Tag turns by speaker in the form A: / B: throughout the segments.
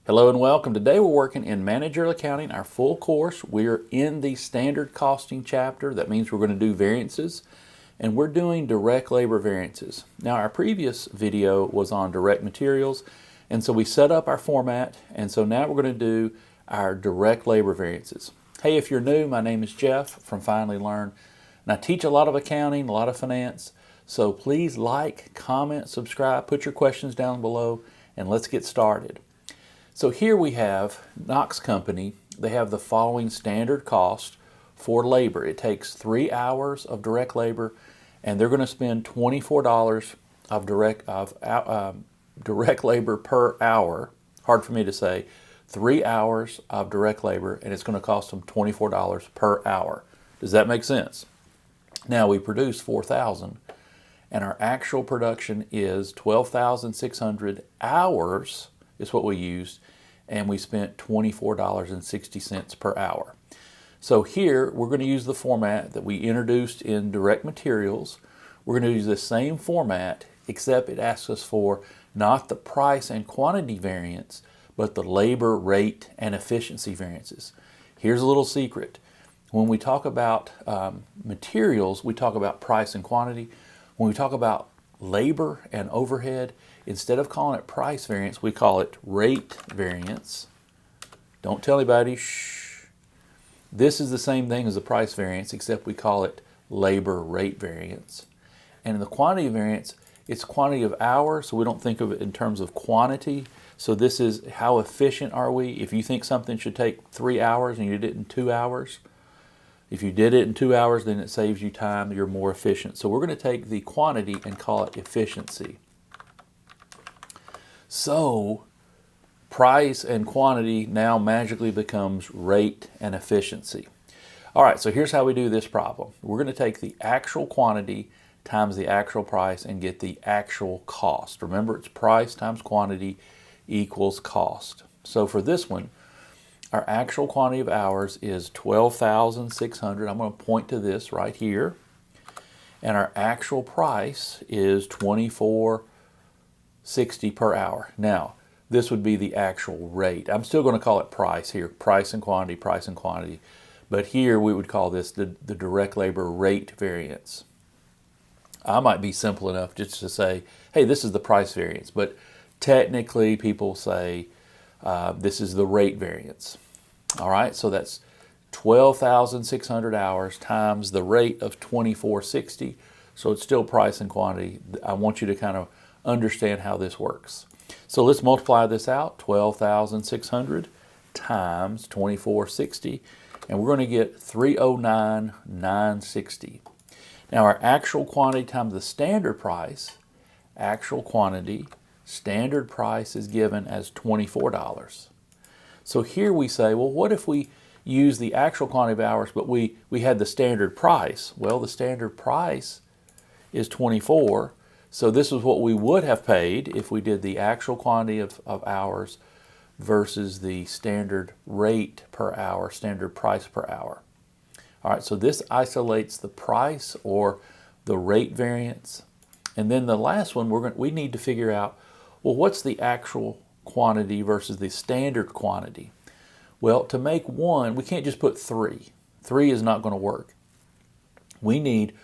A: Hello and welcome. Today we're working in managerial accounting, our full course. We're in the standard costing chapter. That means we're going to do variances, and we're doing direct labor variances. Now our previous video was on direct materials, and so we set up our format, and so now we're going to do our direct labor variances. Hey, if you're new, my name is Jeff from Finally Learn, and I teach a lot of accounting, a lot of finance, so please like, comment, subscribe, put your questions down below, and let's get started. So here we have Knox Company. They have the following standard cost for labor. It takes 3 hours of direct labor, and they're going to spend $24 of direct labor per hour. Hard for me to say. 3 hours of direct labor, and it's going to cost them $24 per hour. Does that make sense? Now we produce 4,000, and our actual production is 12,600 hours. Is what we used, and we spent $24.60 per hour. So here we're going to use the format that we introduced in direct materials. We're going to use the same format, except it asks us for not the price and quantity variance, but the labor, rate, and efficiency variances. Here's a little secret. When we talk about materials, we talk about price and quantity. When we talk about labor and overhead, instead of calling it price variance, we call it rate variance. Don't tell anybody, shh. This is the same thing as the price variance, except we call it labor rate variance. And in the quantity variance, it's quantity of hours, so we don't think of it in terms of quantity. So this is how efficient are we? If you think something should take 3 hours and you did it in 2 hours, if you did it in 2 hours, then it saves you time, you're more efficient. So we're going to take the quantity and call it efficiency. So price and quantity now magically becomes rate and efficiency. All right, so here's how we do this problem. We're going to take the actual quantity times the actual price and get the actual cost. Remember, it's price times quantity equals cost. So for this one, our actual quantity of hours is 12,600. I'm going to point to this right here. And our actual price is $24.60 per hour. Now, this would be the actual rate. I'm still going to call it price here, price and quantity, price and quantity. But here we would call this the direct labor rate variance. I might be simple enough just to say, hey, this is the price variance. But technically, people say this is the rate variance. All right, so that's 12,600 hours times the rate of $24.60. So it's still price and quantity. I want you to kind of understand how this works. So let's multiply this out, 12,600 times 24.60, and we're going to get 309,960. Now our actual quantity times the standard price, actual quantity, standard price is given as $24. So here we say, well, what if we use the actual quantity of hours, but we had the standard price? Well, the standard price is 24. So this is what we would have paid if we did the actual quantity of hours versus the standard rate per hour, standard price per hour. All right, so this isolates the price or the rate variance. And then the last one, we need to figure out, well, what's the actual quantity versus the standard quantity? Well, to make one, we can't just put 3. 3 is not going to work. We need,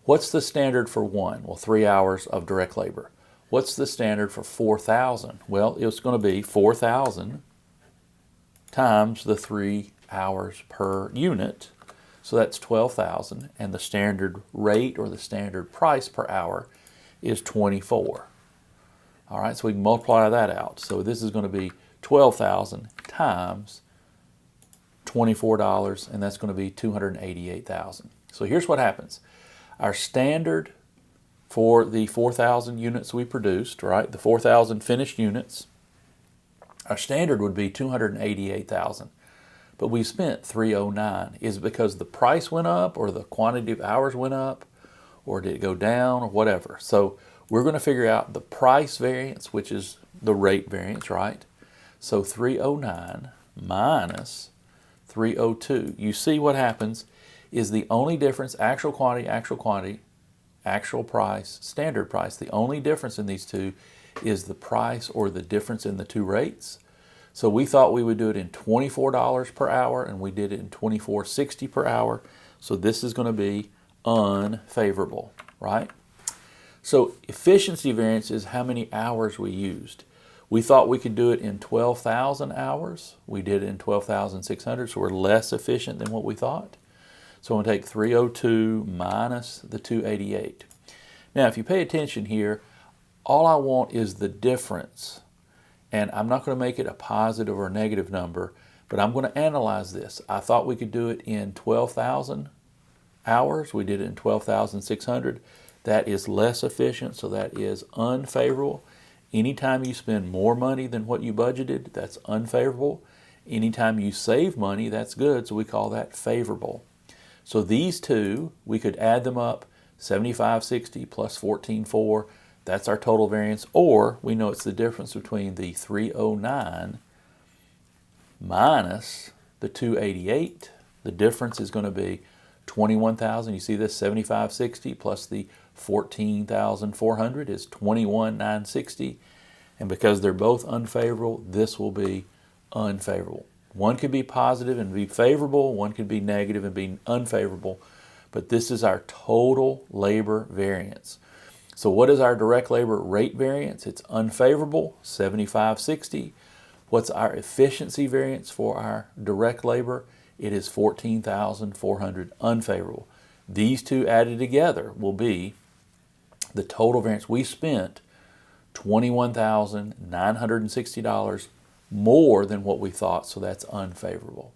A: what's the standard for 1? Well, 3 hours of direct labor. What's the standard for 4,000? Well, it's going to be 4,000 times the 3 hours per unit. So that's 12,000, and the standard rate or the standard price per hour is 24. All right, so we can multiply that out. So this is going to be 12,000 times $24, and that's going to be 288,000. So here's what happens. Our standard for the 4,000 units we produced, right, the 4,000 finished units, our standard would be 288,000. But we spent 309. Is it because the price went up or the quantity of hours went up, or did it go down, or whatever? So we're going to figure out the price variance, which is the rate variance, right? So 309 minus 302. You see what happens is the only difference, actual quantity, actual price, standard price. The only difference in these two is the price or the difference in the two rates. So we thought we would do it in $24 per hour, and we did it in $24.60 per hour. So this is going to be unfavorable, right? So efficiency variance is how many hours we used. We thought we could do it in 12,000 hours. We did it in 12,600, so we're less efficient than what we thought. So I'm going to take 302 minus the 288. Now, if you pay attention here, all I want is the difference. And I'm not going to make it a positive or a negative number, but I'm going to analyze this. I thought we could do it in 12,000 hours. We did it in 12,600. That is less efficient, so that is unfavorable. Anytime you spend more money than what you budgeted, that's unfavorable. Anytime you save money, that's good, so we call that favorable. So these two, we could add them up, 75.60 plus 14.4, that's our total variance, or we know it's the difference between the 309 minus the 288. The difference is going to be 21,000. You see this, 75.60 plus the 14,400 is 21,960. And because they're both unfavorable, this will be unfavorable. One could be positive and be favorable, one could be negative and be unfavorable, but this is our total labor variance. So what is our direct labor rate variance? It's unfavorable, 75.60. What's our efficiency variance for our direct labor? It is 14,400 unfavorable. These two added together will be the total variance. We spent $21,960 more than what we thought, so that's unfavorable.